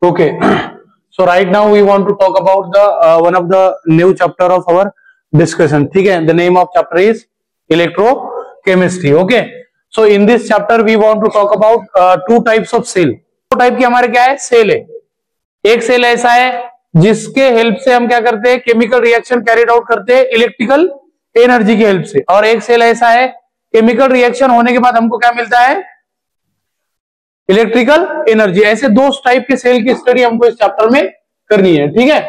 Okay, so right now we want to talk about the one of the new chapter of our discussion. ठीक है, the name of chapter is electrochemistry. Okay, so in this chapter we want to talk about two types of cell. दो type की हमारे क्या है, cell है. एक cell ऐसा है जिसके हेल्प से हम क्या करते हैं, केमिकल रिएक्शन कैरिड आउट करते हैं इलेक्ट्रिकल एनर्जी की हेल्प से. और एक सेल ऐसा है केमिकल रिएक्शन होने के बाद हमको क्या मिलता है, इलेक्ट्रिकल एनर्जी. ऐसे दो टाइप के सेल की स्टडी हमको इस चैप्टर में करनी है. ठीक है,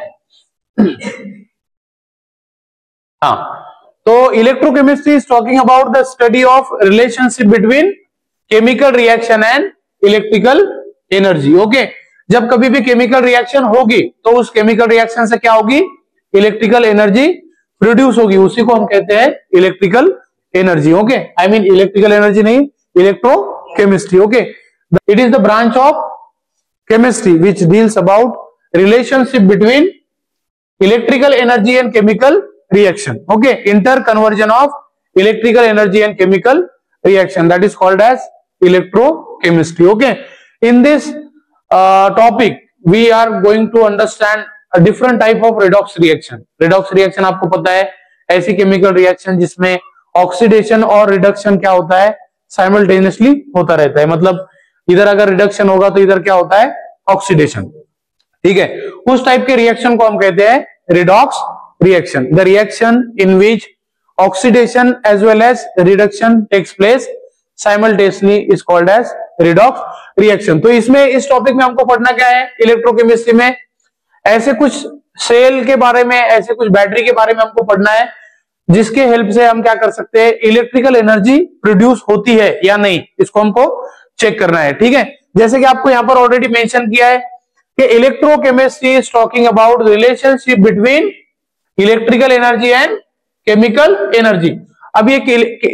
हाँ. तो electrochemistry is talking about the study of relationship between chemical reaction and electrical energy. Okay, जब कभी भी केमिकल रिएक्शन होगी तो उस केमिकल रिएक्शन से क्या होगी, इलेक्ट्रिकल एनर्जी प्रोड्यूस होगी. उसी को हम कहते हैं electrical energy. Okay, I mean electrical energy नहीं, electrochemistry. Okay, it is the branch of chemistry which deals about relationship between electrical energy and chemical reaction. Okay, interconversion of electrical energy and chemical reaction, that is called as electrochemistry. Okay, in this topic we are going to understand a different type of redox reaction. redox reaction आपको पता है ऐसी chemical reaction जिसमें oxidation और reduction क्या होता है, simultaneously होता रहता है. मतलब इधर अगर रिडक्शन होगा तो इधर क्या होता है, ऑक्सीडेशन. ठीक है, उस टाइप के रिएक्शन को हम कहते हैं redox reaction. The reaction in which oxidation as well as reduction takes place simultaneously is called as redox reaction. तो इसमें इस टॉपिक में हमको पढ़ना क्या है, इलेक्ट्रोकेमिस्ट्री में ऐसे कुछ सेल के बारे में, ऐसे कुछ बैटरी के बारे में हमको पढ़ना है जिसके हेल्प से हम क्या कर सकते हैं, इलेक्ट्रिकल एनर्जी प्रोड्यूस होती है या नहीं, इसको हमको चेक करना है. ठीक है, जैसे कि आपको यहां पर ऑलरेडी मेंशन किया है कि electrochemistry is talking about relationship between electrical energy and chemical energy. अब ये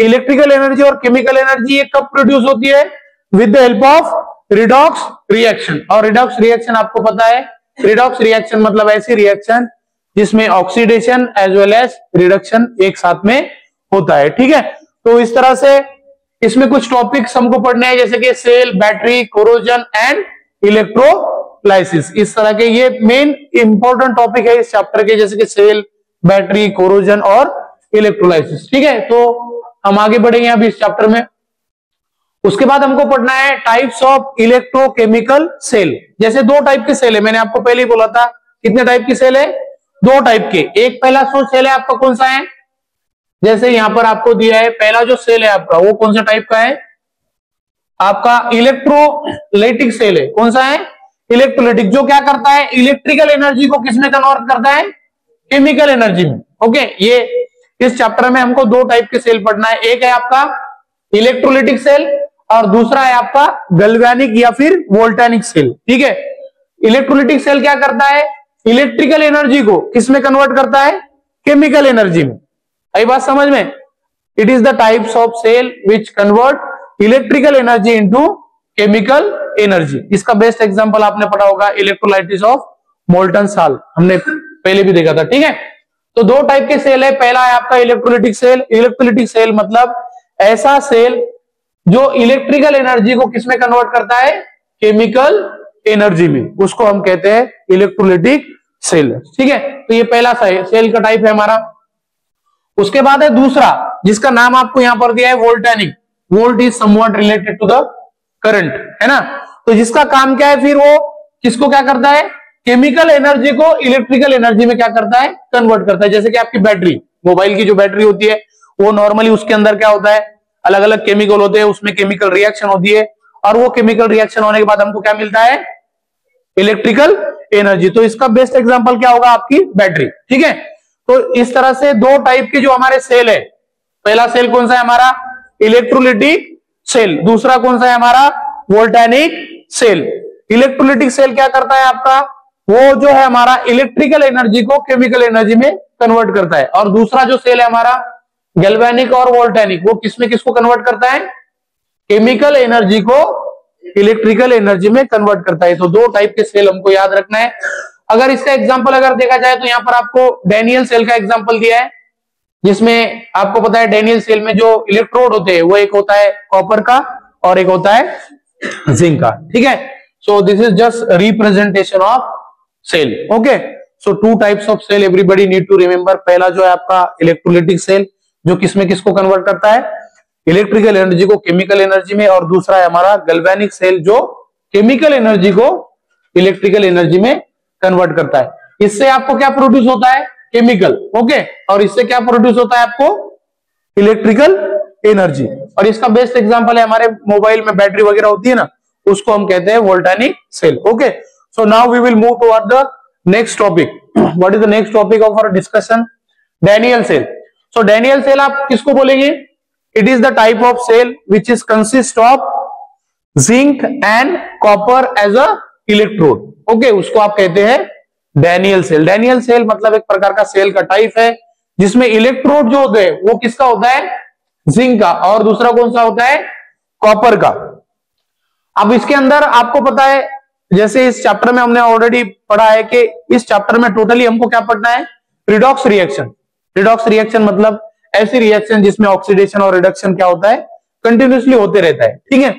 इलेक्ट्रिकल एनर्जी और केमिकल एनर्जी ये कब प्रोड्यूस होती है, with the help of redox reaction. और रिडॉक्स रिएक्शन आपको पता है, रिडॉक्स रिएक्शन मतलब ऐसी रिएक्शन जिसमें oxidation as well as reduction एक साथ में होता है. ठीक है, तो इस तरह से इसमें कुछ टॉपिक्स हमको पढ़ने हैं जैसे कि cell, battery, corrosion and electrolysis. इस तरह के ये मेन इंपॉर्टेंट टॉपिक है इस चैप्टर के, जैसे कि सेल, बैटरी, कोरोजन और इलेक्ट्रोलाइसिस. ठीक है, तो हम आगे बढ़ेंगे अभी इस चैप्टर में. उसके बाद हमको पढ़ना है टाइप्स ऑफ इलेक्ट्रोकेमिकल सेल. जैसे दो टाइप के सेल है, मैंने आपको पहले ही बोला था. कितने टाइप की सेल है, दो टाइप के. एक पहला सोर्स सेल है आपका कौन सा है, जैसे यहां पर आपको दिया है पहला जो सेल है आपका वो कौन सा टाइप का है, आपका इलेक्ट्रोलाइटिक सेल है. कौन सा है, इलेक्ट्रोलाइटिक, जो क्या करता है, इलेक्ट्रिकल एनर्जी को किसमें कन्वर्ट करता है, केमिकल एनर्जी में. ओके, ये इस चैप्टर में हमको दो टाइप के सेल पढ़ना है. एक है आपका इलेक्ट्रोलाइटिक सेल और दूसरा है आपका गैल्वेनिक या फिर वोल्टेनिक सेल. ठीक है, इलेक्ट्रोलाइटिक सेल क्या करता है, इलेक्ट्रिकल एनर्जी को किसमें कन्वर्ट करता है, केमिकल एनर्जी में. आई बात समझ में. It is the types of cell which convert electrical energy into chemical energy. इसका बेस्ट एग्जांपल आपने पढ़ा होगा, इलेक्ट्रोलाइटिस ऑफ मोल्टन साल्ट, हमने पहले भी देखा था. ठीक है, तो दो टाइप के सेल है. पहला है आपका इलेक्ट्रोलाइटिक सेल. इलेक्ट्रोलाइटिक सेल मतलब ऐसा सेल जो इलेक्ट्रिकल एनर्जी को किसमें कन्वर्ट करता है, केमिकल एनर्जी में, उसको हम कहते हैं इलेक्ट्रोलाइटिक सेल. ठीक है, तो ये पहला सेल का टाइप है हमारा. उसके बाद है दूसरा जिसका नाम आपको यहां पर दिया है voltaic. Volt is somewhat related to the current, है ना. तो जिसका काम क्या है, फिर वो किसको क्या करता है, केमिकल एनर्जी को इलेक्ट्रिकल एनर्जी में क्या करता है, कन्वर्ट करता है. जैसे कि आपकी बैटरी, मोबाइल की जो बैटरी होती है वो नॉर्मली उसके अंदर क्या होता है, अलग अलग केमिकल होते हैं, उसमें केमिकल रिएक्शन होती है और वो केमिकल रिएक्शन होने के बाद हमको क्या मिलता है, इलेक्ट्रिकल एनर्जी. तो इसका बेस्ट एग्जांपल क्या होगा, आपकी बैटरी. ठीक है, तो इस तरह से दो टाइप के जो हमारे सेल है, पहला सेल कौन सा है हमारा, इलेक्ट्रोलाइटिक सेल. दूसरा कौन सा है हमारा, वोल्टेनिक सेल. इलेक्ट्रोलाइटिक सेल क्या करता है आपका, वो जो है हमारा इलेक्ट्रिकल एनर्जी को केमिकल एनर्जी में कन्वर्ट करता है. और दूसरा जो सेल है हमारा गैल्वेनिक और वोल्टेनिक, वो किसमें किसको कन्वर्ट करता है, केमिकल एनर्जी को इलेक्ट्रिकल एनर्जी में कन्वर्ट करता है. तो दो टाइप के सेल हमको याद रखना है. अगर इसका एग्जांपल अगर देखा जाए तो यहाँ पर आपको डैनियल सेल का एग्जांपल दिया है. जिसमें आपको पता है डैनियल सेल में जो इलेक्ट्रोड होते हैं वो एक होता है कॉपर का और एक होता है जिंक का, ठीक है। So this is just representation of cell, okay. So two types of cell everybody need to remember. पहला जो है आपका इलेक्ट्रोलाइटिक सेल, जो किसमें किसको कन्वर्ट करता है, इलेक्ट्रिकल एनर्जी को केमिकल एनर्जी में, और दूसरा है हमारा गैल्वेनिक सेल जो केमिकल एनर्जी को इलेक्ट्रिकल एनर्जी में कन्वर्ट करता है। इससे आपको क्या प्रोड्यूस होता है, केमिकल, ओके, और इससे क्या प्रोड्यूस होता है आपको, इलेक्ट्रिकल एनर्जी। और इसका बेस्ट एग्जांपल है हमारे मोबाइल में बैटरी वगैरह होती है ना, उसको हम कहते हैं voltaic cell, okay. So now we will move toward the next topic. What is the next topic of our discussion, Daniell cell. So Daniell cell आप किसको बोलेंगे, it is the type of cell which is consist of zinc and copper as a electrode, okay, उसको आप कहते हैं Daniel cell. Daniel cell मतलब एक प्रकार का सेल का टाइप है जिसमें इलेक्ट्रोड जो होते हैं वो किसका होता है, जिंक का, और दूसरा कौन सा होता है, कॉपर का। अब इसके अंदर आपको पता है, जैसे इस चैप्टर में हमने ऑलरेडी पढ़ा है कि इस चैप्टर में टोटली हमको क्या पढ़ना है, रिडॉक्स रिएक्शन। रिडॉक्स रिएक्शन मतलब ऐसी रिएक्शन जिसमें ऑक्सीडेशन और रिडक्शन क्या होता है, कंटिन्यूसली होते रहता है, ठीक है।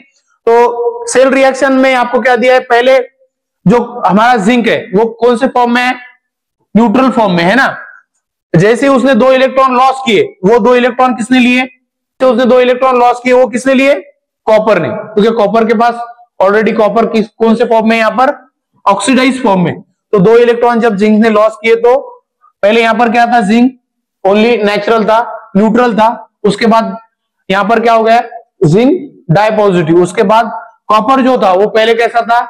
तो सेल रिएक्शन में आपको क्या दिया है, पहले जो हमारा जिंक है वो कौन से फॉर्म में है, न्यूट्रल फॉर्म में है ना। जैसे उसने 2 इलेक्ट्रॉन लॉस किए, वो 2 इलेक्ट्रॉन किसने लिए, तो उसने 2 इलेक्ट्रॉन लॉस किए, वो किसने लिए, कॉपर ने, क्योंकि कॉपर के पास ऑलरेडी कॉपर किस कौन से फॉर्म में, यहां पर ऑक्सीडाइज फॉर्म में। तो 2 इलेक्ट्रॉन जब जिंक ने लॉस किए तो पहले यहां पर क्या था, जिंक ओनली नेचुरल था, न्यूट्रल था, उसके बाद यहां पर क्या हो गया, जिंक डाई पॉजिटिव, उसके बाद कॉपर जो था वो पहले कैसा था,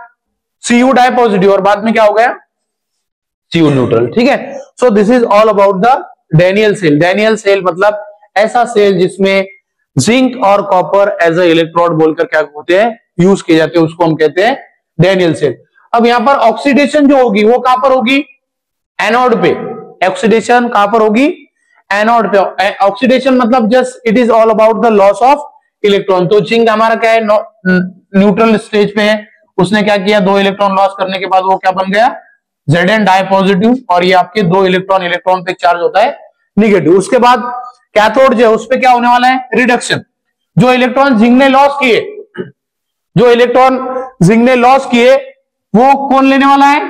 Cu डाई पॉजिटिव, और बाद में क्या हो गया, Cu न्यूट्रल, ठीक है। So this is all about the Daniel cell. Daniel cell मतलब ऐसा सेल जिसमें जिंक और कॉपर एज अ इलेक्ट्रोड बोलकर क्या होते हैं, यूज किए जाते हैं, उसको हम कहते हैं डैनियल सेल। अब यहां पर ऑक्सीडेशन जो होगी वो कहां पर होगी, एनोड पे। ऑक्सीडेशन कहां पर होगी, एनोड पे। ऑक्सीडेशन मतलब just it is all about the loss of electron. तो जिंक हमारा क्या है, न्यूट्रल स्टेज पे है, उसने क्या किया, 2 इलेक्ट्रॉन लॉस करने के बाद वो क्या बन गया, Zn डाई पॉजिटिव, और ये आपके 2 इलेक्ट्रॉन, इलेक्ट्रॉन पे चार्ज होता है निगेटिव। उसके बाद कैथोड जो है उस पे क्या होने वाला है, रिडक्शन। जो इलेक्ट्रॉन जिंक ने लॉस किए, जो इलेक्ट्रॉन जिंक ने लॉस किए वो कौन लेने वाला है,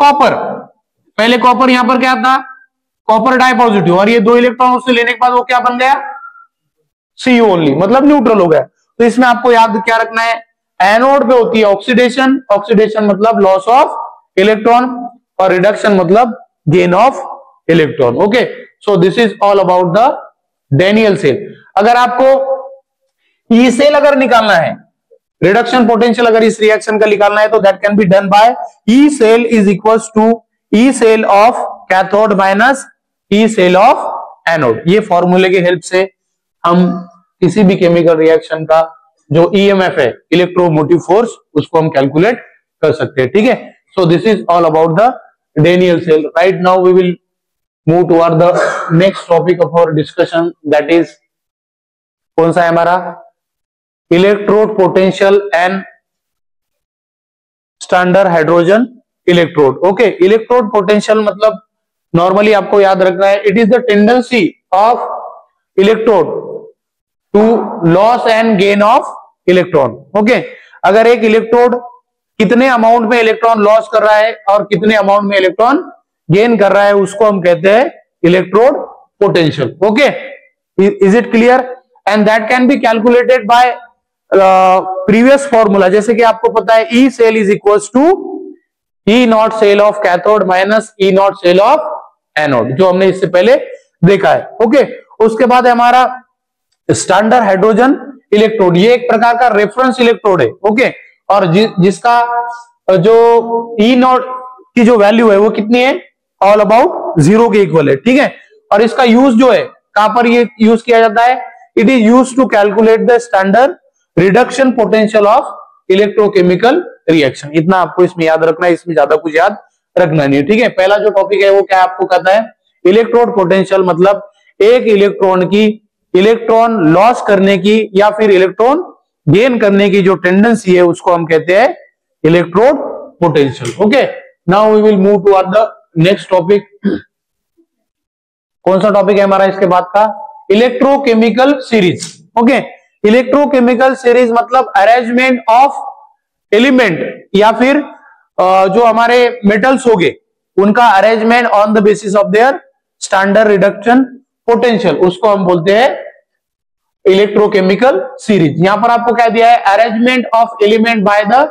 कॉपर। पहले कॉपर यहां पर क्या था, कॉपर डाई पॉजिटिव, और ये 2 इलेक्ट्रॉन उससे लेने के बाद वो क्या बन गया, Cu ओनली, मतलब न्यूट्रल हो गया। तो इसमें आपको याद क्या रखना है, एनोड पे होती है ऑक्सीडेशन, ऑक्सीडेशन मतलब लॉस ऑफ इलेक्ट्रॉन, और रिडक्शन मतलब gain of electron, okay. So this is all about the Daniel cell. अगर आपको ई सेल अगर निकालना है, रिडक्शन पोटेंशियल अगर इस रिएक्शन का निकालना है, तो that can be done by E cell is equals to E cell of cathode minus E cell of anode. ये फॉर्मूले की हेल्प से हम किसी भी केमिकल रिएक्शन का जो ईएमएफ है, इलेक्ट्रोमोटिव फोर्स, उसको हम कैलकुलेट कर सकते हैं, ठीक है। So this is all about the Daniel cell. Right now we will move toward the next topic of our discussion, that is कौन सा है हमारा, electrode potential and standard hydrogen electrode, okay. Electrode potential मतलब normally आपको याद रखना है, it is the tendency of electrode to loss and gain of electron, okay. अगर एक इलेक्ट्रोड कितने अमाउंट में इलेक्ट्रॉन लॉस कर रहा है और कितने अमाउंट में इलेक्ट्रॉन गेन कर रहा है, उसको हम कहते हैं electrode potential, okay. Is it clear? And that can be calculated by previous formula, जैसे कि आपको पता है E cell is equals to E naught cell of cathode minus E naught cell of anode, जो हमने इससे पहले देखा है, ओके। उसके बाद है हमारा स्टैंडर्ड हाइड्रोजन इलेक्ट्रोड, ये एक प्रकार का रेफरेंस इलेक्ट्रोड है, ओके। और जिसका जो ई नॉट की जो वैल्यू है वो कितनी है, ऑल अबाउट 0 के इक्वल है, ठीक है। और इसका यूज जो है कहां पर ये यूज किया जाता है, it is use to calculate the standard reduction potential of electrochemical reaction. इतना आपको इसमें याद रखना है, इसमें ज्यादा कुछ याद रखना नहीं है, ठीक है। पहला जो टॉपिक है वो क्या आपको कहता है, इलेक्ट्रोड पोटेंशियल मतलब एक इलेक्ट्रॉन की इलेक्ट्रॉन लॉस करने की या फिर इलेक्ट्रॉन गेन करने की जो टेंडेंसी है उसको हम कहते हैं electrode potential, okay. Now we will move to the next topic, कौन सा टॉपिक है हमारा इसके बाद का? Electrochemical series. Okay, electrochemical series मतलब अरेंजमेंट ऑफ एलिमेंट या फिर जो हमारे मेटल्स हो गए उनका arrangement on the basis of their standard reduction potential, उसको हम बोलते हैं इलेक्ट्रोकेमिकल सीरीज। यहां पर आपको क्या दिया है? Arrangement of element by the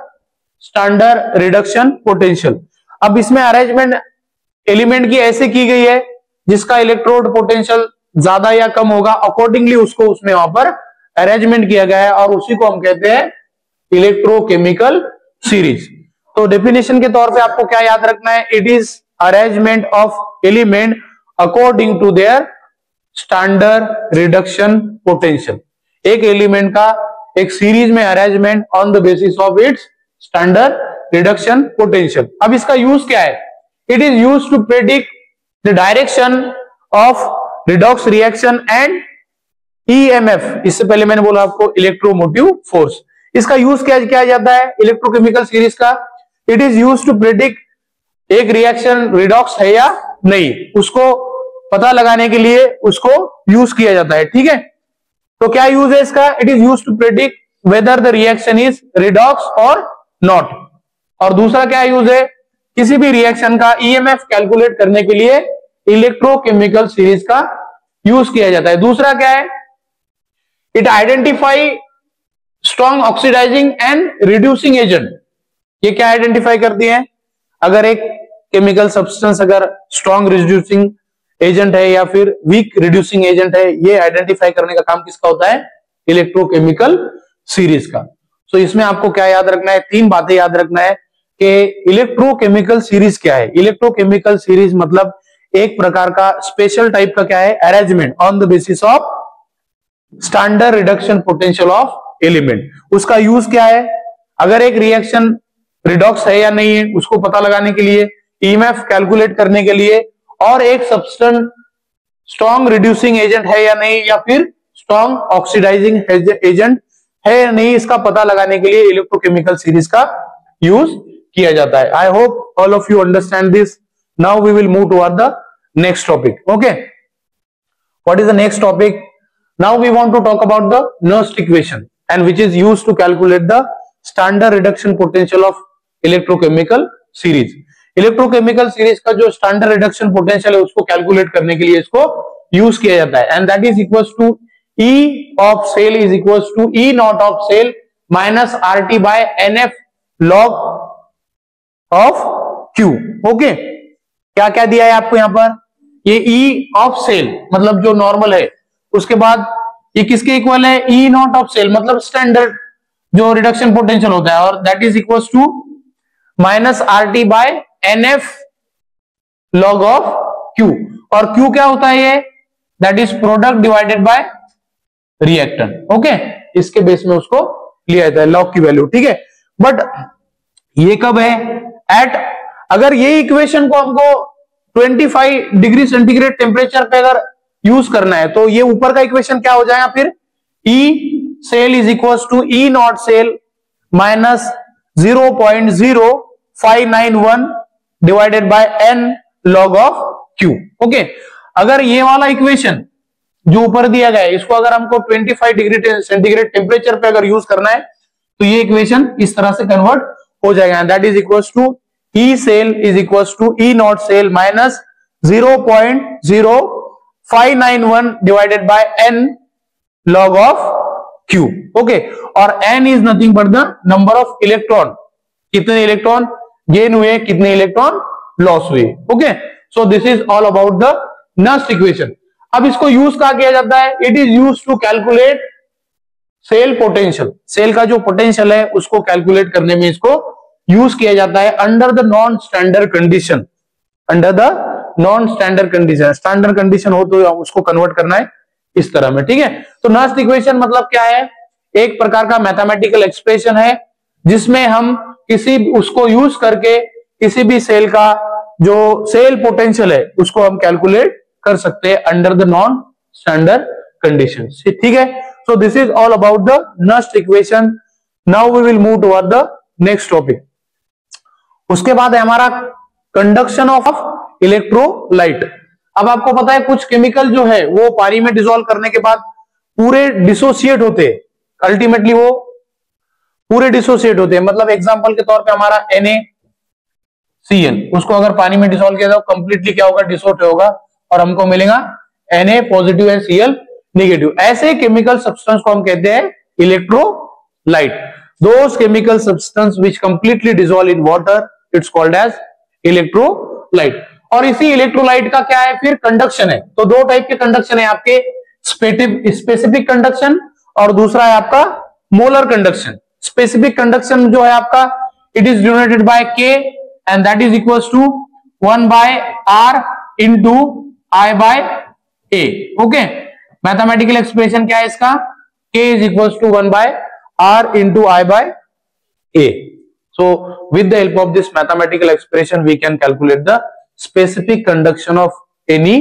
standard reduction potential. अब इसमें अरेंजमेंट एलिमेंट की ऐसे की गई है जिसका इलेक्ट्रोड पोटेंशियल ज्यादा या कम होगा, अकॉर्डिंगली उसको उसमें वहां पर अरेंजमेंट किया गया है और उसी को हम कहते हैं इलेक्ट्रोकेमिकल सीरीज। तो डेफिनेशन के तौर पे आपको क्या याद रखना है? It is arrangement of element according to their standard reduction potential. एक एलिमेंट का एक सीरीज में arrangement on the basis of its standard reduction potential. अब इसका यूज क्या है? It is use to predict the direction of redox reaction and EMF. इससे पहले मैंने बोला आपको इलेक्ट्रोमोटिव फोर्स। इसका यूज क्या किया जाता है इलेक्ट्रोकेमिकल सीरीज का? It is use to predict एक रिएक्शन रिडॉक्स है या नहीं, उसको पता लगाने के लिए उसको यूज किया जाता है। ठीक है, तो क्या यूज है इसका? It is use to predict whether the reaction is redox और नॉट। और दूसरा क्या यूज है? किसी भी रिएक्शन का ईएमएफ कैलकुलेट करने के लिए इलेक्ट्रोकेमिकल सीरीज का यूज किया जाता है। दूसरा क्या है? It identify strong oxidising and reducing agent. ये क्या आइडेंटिफाई करती है? अगर एक केमिकल सब्सटेंस अगर स्ट्रॉन्ग रिड्यूसिंग एजेंट है या फिर वीक रिड्यूसिंग एजेंट है, ये आइडेंटिफाई करने का काम किसका होता है? इलेक्ट्रोकेमिकल सीरीज का। तो इसमें आपको क्या याद रखना है? 3 बातें याद रखना है कि इलेक्ट्रोकेमिकल सीरीज क्या है। इलेक्ट्रोकेमिकल सीरीज मतलब एक प्रकार का स्पेशल टाइप का क्या है? Arrangement on the basis of standard reduction potential of element. उसका यूज क्या है? अगर एक रिएक्शन रिडॉक्स है या नहीं है उसको पता लगाने के लिए, ईएमएफ कैलकुलेट करने के लिए, और एक सब्सटेंस स्ट्रॉन्ग रिड्यूसिंग एजेंट है या नहीं या फिर स्ट्रॉन्ग ऑक्सीडाइजिंग एजेंट है या नहीं, इसका पता लगाने के लिए इलेक्ट्रोकेमिकल सीरीज का यूज किया जाता है। I hope all of you understand this. Now we will move toward the next topic. Okay, what is the next topic? Now we want to talk about the Nernst equation and which is used to calculate the standard reduction potential of electrochemical series. Electrochemical series का जो standard reduction potential है उसको calculate करने के लिए इसको use किया जाता है, and that is equals to E of cell is equals to E naught of cell minus RT by NF log of Q। Okay, क्या क्या दिया है आपको यहाँ पर? ये E of cell मतलब जो नॉर्मल है, उसके बाद ये किसके इक्वल है? E naught of cell मतलब स्टैंडर्ड जो रिडक्शन पोटेंशियल होता है, और that is equals to minus RT by NF log of Q। और Q क्या होता है? ये that is product divided by reactant. Okay, इसके बेस में उसको लिया जाता है लॉग की वैल्यू। ठीक है, बट ये कब है? एट, अगर ये इक्वेशन को हमको 25 डिग्री सेंटीग्रेड टेम्परेचर पे अगर यूज करना है तो ये ऊपर का इक्वेशन क्या हो जाएगा फिर? E cell is equal to E naught cell minus 0.0591 divided by n log of Q. Okay, अगर ये वाला इक्वेशन जो ऊपर दिया गया है इसको अगर हमको 25 डिग्री सेंटीग्रेड टेम्परेचर पे अगर यूज करना है तो ये इक्वेशन इस तरह से कन्वर्ट हो जाएगा, that is equals to E cell is equals to E naught cell minus 0.0591 divided by n log of Q. Okay, और n is nothing but the number of electron, कितने इलेक्ट्रॉन गेन हुए, कितने electron loss हुए। Okay, so this is all about the Nernst equation. अब इसको use कहां किया जाता है? It is use to calculate cell potential. Cell का जो पोटेंशियल है उसको कैलकुलेट करने में इसको यूज किया जाता है under the non standard condition. Under the non standard condition, standard condition हो तो उसको कन्वर्ट करना है इस तरह में। ठीक है, तो नर्स्ट इक्वेशन मतलब क्या है? एक प्रकार का मैथमेटिकल एक्सप्रेशन है जिसमें हम किसी उसको यूज करके किसी भी सेल का जो सेल पोटेंशियल है उसको हम कैलकुलेट कर सकते हैं under the non standard conditions. ठीक है, so this is all about the Nernst equation. Now we will move toward the next topic. उसके बाद है हमारा कंडक्शन ऑफ इलेक्ट्रोलाइट। अब आपको पता है कुछ केमिकल जो है वो पानी में डिसॉल्व करने के बाद पूरे डिसोसिएट होते हैं, अल्टीमेटली वो पूरे डिसोसिएट होते हैं। मतलब एग्जांपल के तौर पे हमारा NaCl, उसको अगर पानी में डिसॉल्व किया जाए कंप्लीटली क्या होगा, डिसोट होगा और हमको मिलेगा Na positive and Cl negative. ऐसे केमिकल सब्सटेंस को हम कहते हैं electrolyte. Those chemical substance which completely dissolve in water, it's called as electrolyte. और इसी इलेक्ट्रोलाइट का क्या है फिर, कंडक्शन है। तो दो टाइप के कंडक्शन है आपके, स्पेसिफिक कंडक्शन और दूसरा है आपका मोलर कंडक्शन। स्पेसिफिक कंडक्शन जो है आपका, it is denoted by K and that is equals to 1/R into I/A। Okay, mathematical expression क्या है इसका, K is equals to 1/R into I/A। So with the help of this mathematical expression we can calculate the specific conduction of any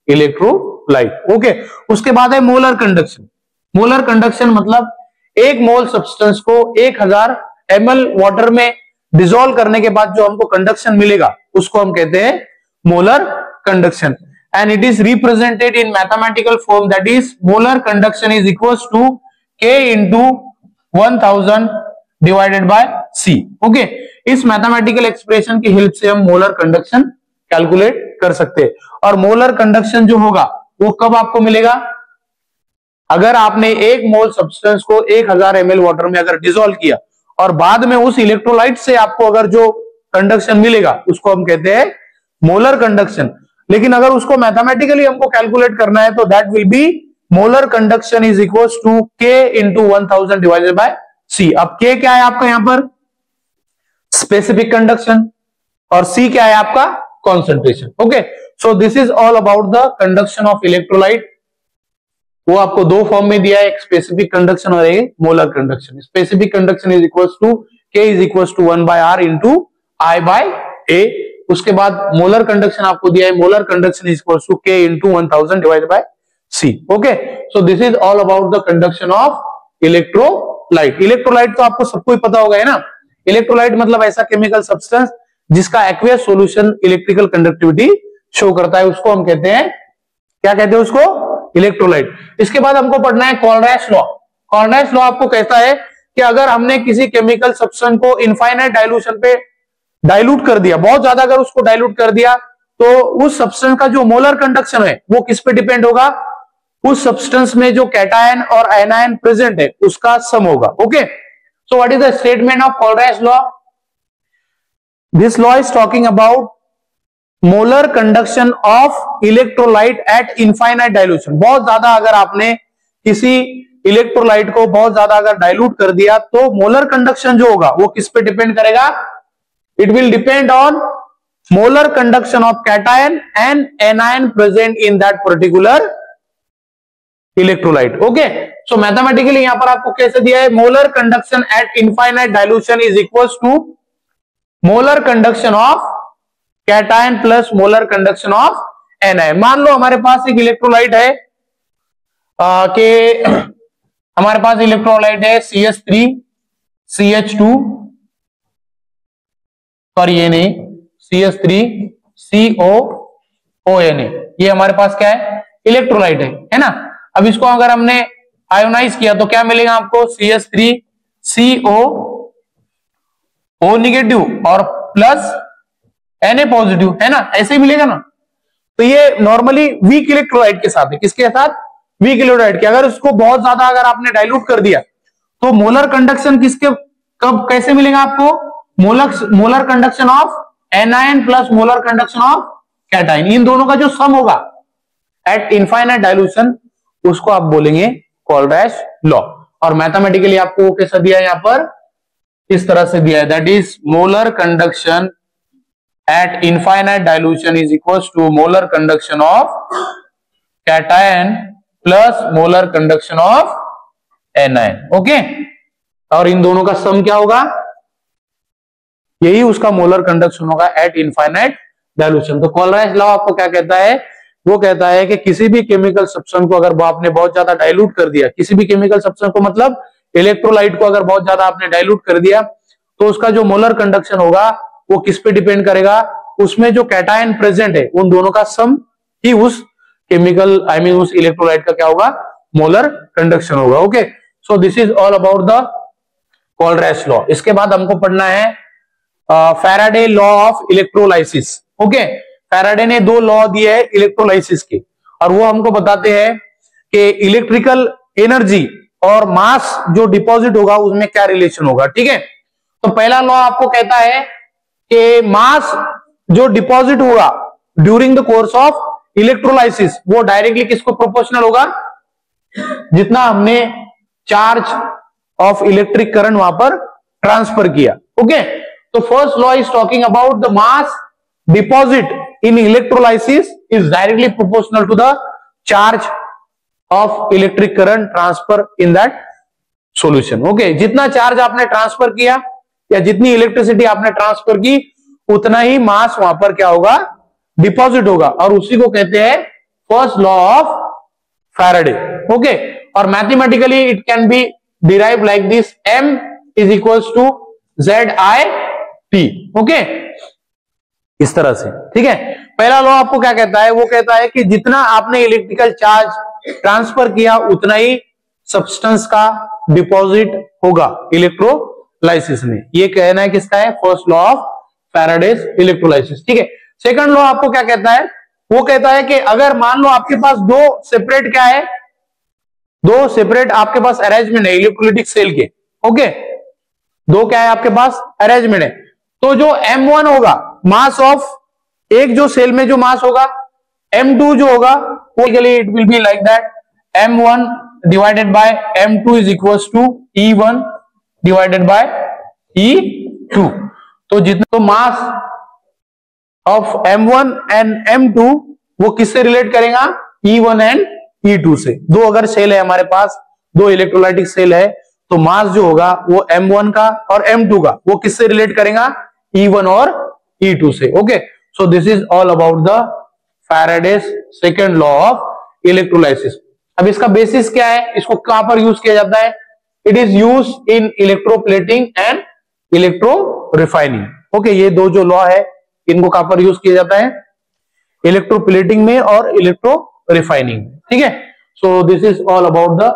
electrolyte. Okay, उसके बाद है molar conduction. Molar conduction मतलब एक मोल substance को 1000 ml water में dissolve करने के बाद जो हमको कंडक्शन मिलेगा उसको हम कहते हैं molar conduction. And it is represented in mathematical form, that is molar conduction is equals to K into 1000 divided by C। Okay, इस मैथमेटिकल एक्सप्रेशन की हेल्प से हम मोलर कंडक्शन कैलकुलेट कर सकते हैं। और मोलर कंडक्शन जो होगा वो कब आपको मिलेगा, अगर आपने एक मोल सब्सटेंस को 1000 ml वाटर में अगर डिसॉल्व किया और बाद में उस इलेक्ट्रोलाइट से आपको अगर जो कंडक्शन मिलेगा उसको हम कहते हैं मोलर कंडक्शन। लेकिन अगर उसको मैथमेटिकली हमको कैलकुलेट करना है तो that will be molar conduction is equals to K into 1000 divided by C। अब K क्या है आपका यहां पर, स्पेसिफिक कंडक्शन, और C क्या है आपका, concentration. Okay, so this is all about the conduction of electrolyte. वो आपको दो फॉर्म में दिया है, एक स्पेसिफिक कंडक्शन और एक molar conduction. Specific conduction is equals to K is equals to 1/R into I/A। उसके बाद मोलर कंडक्शन आपको दिया है, molar conduction is equals to K into 1000 divided by C। Okay, so this is all about the conduction of electrolyte. Electrolyte तो आपको सबको ही पता होगा है ना। इलेक्ट्रोलाइट मतलब ऐसा केमिकल सब्सटेंस जिसका aqueous solution electrical conductivity show करता है, उसको हम कहते हैं, क्या कहते हैं उसको, इलेक्ट्रोलाइट। इसके बाद हमको पढ़ना है कॉलरैश लॉ। कॉलरैश लॉ आपको कहता है कि अगर हमने किसी केमिकल सब्सटेंस को इनफाइनाइट डाइल्यूशन पे डाइल्यूट कर दिया, बहुत ज्यादा अगर उसको डाइल्यूट कर दिया, तो उस सब्सटेंस का जो मोलर कंडक्शन है वो किस पे डिपेंड होगा, उस सब्सटेंस में जो कैटायन और एनायन प्रेजेंट है उसका सम होगा। Okay, so what is the statement of Kohlrausch law? This law is talking about molar conduction of electrolyte at infinite dilution. बहुत ज्यादा अगर आपने किसी इलेक्ट्रोलाइट को बहुत ज्यादा अगर डाइल्यूट कर दिया तो मोलर कंडक्शन जो होगा वो किस पे डिपेंड करेगा, it will depend on molar conduction of cation and anion present in that particular electrolyte. Okay, so mathematically यहां पर आपको कैसे दिया है, molar conduction at infinite dilution is equals to molar conduction of cation plus molar conduction of anion. मान लो हमारे पास एक इलेक्ट्रोलाइट है कि हमारे पास इलेक्ट्रोलाइट है CH3 CH2, सॉरी ये नहीं, CH3 COONA, ये हमारे पास क्या है, इलेक्ट्रोलाइट है ना। अब इसको अगर हमने आयोनाइज किया तो क्या मिलेगा आपको, CH3 CO नेगेटिव और प्लस Na पॉजिटिव, है ना, ऐसे ही मिलेगा ना। तो ये नॉर्मली वीक इलेक्ट्रोलाइट के साथ है, किसके साथ, वीक इलेक्ट्रोलाइट के। अगर उसको बहुत ज्यादा अगर आपने डाइल्यूट कर दिया तो मोलर कंडक्शन किसके कब कैसे मिलेगा आपको, molar conduction of anion plus molar conduction of cation, इन दोनों का जो सम होगा एट इनफाइनाइट डाइल्यूशन उसको आप बोलेंगे कॉलरैश लॉ। और मैथमेटिकली आपको कैसा दिया है, यहां पर इस तरह से दिया है, that is molar conduction at infinite dilution is equals to molar conduction of cation plus molar conduction of anion. Okay, और इन दोनों का सम क्या होगा, यही उसका मोलर कंडक्शन होगा एट इनफाइनाइट डाइल्यूशन। तो कॉलरैश लॉ आपको क्या कहता है, वो कहता है कि किसी भी केमिकल सब्सटेंस को अगर आपने बहुत ज्यादा डाइल्यूट कर दिया, किसी भी केमिकल सब्सटेंस को मतलब इलेक्ट्रोलाइट को अगर बहुत ज्यादा आपने डाइल्यूट कर दिया तो उसका जो मोलर कंडक्शन होगा वो किस पे डिपेंड करेगा, उसमें जो कैटायन प्रेजेंट है उन दोनों का सम ही उस केमिकल आई मीन उस इलेक्ट्रोलाइट का क्या होगा, मोलर कंडक्शन होगा। Okay, so this is all about the Kohlrausch law. इसके बाद हमको पढ़ना है Faraday law of electrolysis. Okay, Faraday ने दो लॉ दिए हैं इलेक्ट्रोलाइसिस के, और वो हमको बताते हैं कि इलेक्ट्रिकल एनर्जी और मास जो डिपॉजिट होगा उसमें क्या रिलेशन होगा। ठीक है, तो पहला लॉ आपको कहता है कि मास जो डिपॉजिट होगा during the course of electrolysis वो डायरेक्टली किसको प्रोपोर्शनल होगा, जितना हमने चार्ज ऑफ इलेक्ट्रिक करंट वहां पर ट्रांसफर किया। ओके, तो first law is talking about the mass deposit in electrolysis is directly proportional to the charge of electric current transfer in that solution. Okay, जितना charge आपने transfer किया या जितनी electricity आपने ट्रांसफर की उतना ही मास वहां पर क्या होगा, डिपॉजिट होगा, और उसी को कहते हैं first law of Faraday. Okay, और mathematically it can be derive like this, m is equals to ZI-T। Okay, इस तरह से। ठीक है, पहला लॉ आपको क्या कहता है, वो कहता है कि जितना आपने इलेक्ट्रिकल चार्ज ट्रांसफर किया उतना ही सब्सटेंस का डिपॉजिट होगा इलेक्ट्रोलाइसिस में। ये कहना है किसका है, first law of Faraday's electrolysis. ठीक है, सेकंड लॉ आपको क्या कहता है, वो कहता है कि अगर मान लो आपके पास दो सेपरेट क्या है, दो सेपरेट आपके पास अरेंजमेंट है इलेक्ट्रोलाइटिक सेल के। ओके, दो क्या है आपके पास, अरेंजमेंट है, तो जो M1 होगा मास ऑफ एक जो सेल में जो मास होगा, M2 जो होगा वो it will be like that, M1 divided by M2 is equals to E1 divided by E2। तो जितना तो mass of M1 and M2 वो किससे रिलेट करेगा, E1 एंड E2 से। दो अगर सेल है हमारे पास, दो इलेक्ट्रोलाइटिक सेल है, तो मास जो होगा वो M1 का और M2 का वो किससे रिलेट करेगा, E1 और E2 से। Okay, so this is all about the Faraday's second law of electrolysis. अब इसका बेसिस क्या है, इसको कहां पर यूज किया जाता है, it is use in electroplating and electro refining. Okay, ये दो जो लॉ है इनको कहां पर यूज किया जाता है, इलेक्ट्रोप्लेटिंग में और इलेक्ट्रो रिफाइनिंग। ठीक है, so this is all about the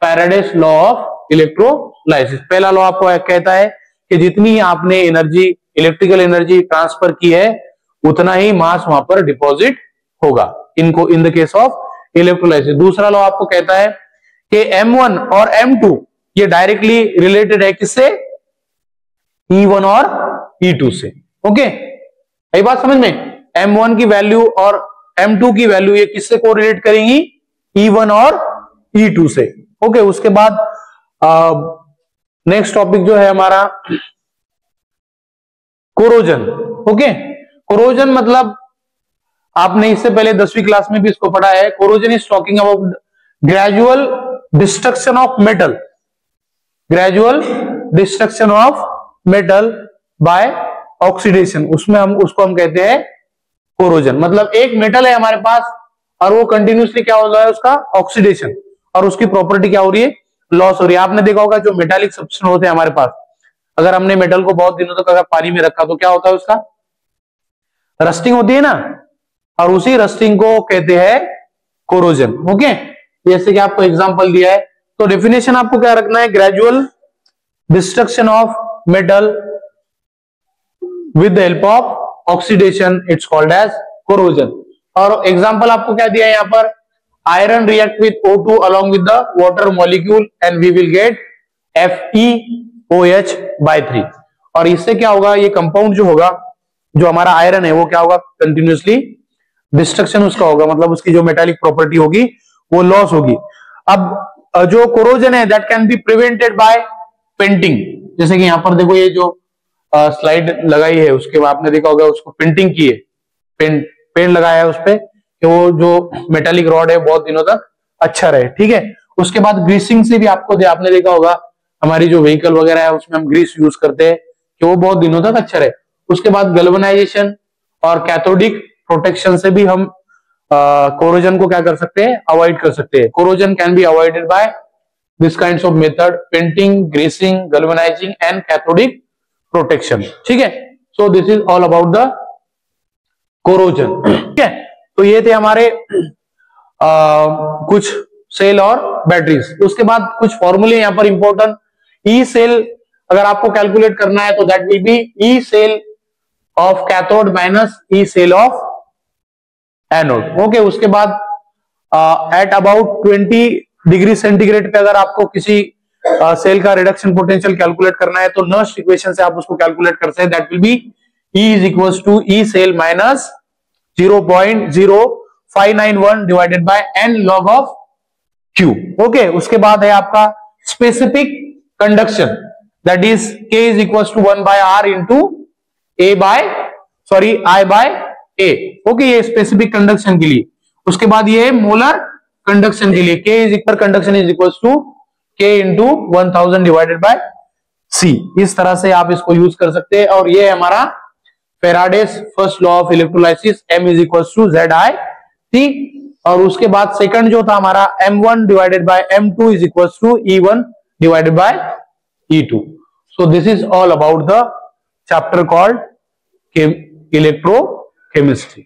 Faraday's law of electrolysis. पहला लॉ आपको कहता है कि जितनी आपने एनर्जी इलेक्ट्रिकल एनर्जी ट्रांसफर की है उतना ही मास वहां पर डिपॉजिट होगा, इनको in the case of electrolysis. दूसरा लॉ आपको कहता है कि M1 और M2 ये डायरेक्टली रिलेटेड है किससे, E1 और E2 से। ओके, यही बात समझ में, M1 की वैल्यू और M2 की वैल्यू ये किससे कोरिलेट करेंगी, E1 और E2 से। ओके, उसके बाद नेक्स्ट टॉपिक जो है हमारा कोरोजन। ओके, कोरोजन मतलब आपने इससे पहले 10वीं क्लास में भी इसको पढ़ा है। Corrosion is talking about gradual destruction of metal, gradual destruction of metal by oxidation, उसमें उसको हम कहते हैं कोरोजन। मतलब एक मेटल है हमारे पास और वो कंटिन्यूसली क्या हो रहा है, उसका ऑक्सीडेशन, और उसकी प्रॉपर्टी क्या हो रही है, लॉस हो रही है। आपने देखा होगा जो मेटालिक सब्सटेंस होते हैं हमारे पास, अगर हमने मेटल को बहुत दिनों तक अगर पानी में रखा तो क्या होता है, उसका रस्टिंग होती है ना, और उसी रस्टिंग को कहते हैं कोरोजन। ओके, जैसे कि आपको एग्जांपल दिया है, तो डेफिनेशन आपको क्या रखना है, gradual destruction of metal with the help of oxidation, it's called as corrosion. और एग्जांपल आपको क्या दिया है यहाँ पर, iron react with O2 along with the water molecule and we will get FeOH/3। और इससे क्या होगा, ये कंपाउंड जो होगा, जो हमारा आयरन है वो क्या होगा, कंटिन्यूसली डिस्ट्रक्शन उसका होगा, मतलब उसकी जो मेटालिक प्रॉपर्टी होगी वो लॉस होगी। अब जो कोरोजन है that can be prevented by painting, जैसे कि यहाँ पर देखो ये जो स्लाइड लगाई है उसके बाद आपने देखा होगा उसको पेंटिंग की है, पेंट लगाया है उस पे कि वो जो मेटालिक रॉड है बहुत दिनों तक अच्छा रहे। ठीक है, उसके बाद ग्रीसिंग से भी आपने देखा होगा, हमारी जो व्हीकल वगैरह है उसमें हम ग्रीस यूज करते हैं कि वो बहुत दिनों तक अच्छा रहे। उसके बाद गैल्वेनाइजेशन और कैथोडिक प्रोटेक्शन से भी हम कोरोजन को क्या कर सकते हैं, अवॉइड कर सकते हैं। Corrosion can be avoided by this kinds of method, painting, greasing, galvanising and cathodic protection. ठीक है, so this is all about the corrosion. ठीक है, तो ये थे हमारे कुछ सेल और बैटरीज। उसके बाद कुछ फॉर्मूले यहाँ पर इंपॉर्टेंट। ई सेल अगर आपको कैलकुलेट करना है तो that will be E cell of cathode minus E cell of anode. Okay, उसके बाद एट अबाउट 20 डिग्री सेंटीग्रेड पे अगर आपको किसी सेल का रिडक्शन पोटेंशियल कैलकुलेट करना है तो नर्स्ट इक्वेशन से आप उसको कैलकुलेट कर सकते हैं। That will be E is equal to E cell minus 0.0591 divided by n log of Q। Okay, उसके बाद है आपका specific conduction that is K is equal to 1 by R into I by A। Okay, ये specific conduction के लिए। उसके बाद ये मोलर कंडक्शन के लिए K is equal conduction is equal to K into 1000 divided by C। इस तरह से आप इसको यूज कर सकते हैं। और ये हमारा Faraday's first law of electrolysis M is equal to ZI T। और उसके बाद सेकंड जो था हमारा M1 divided by M2 is equal to E1 divided by E2। So this is all about the chapter called electrochemistry.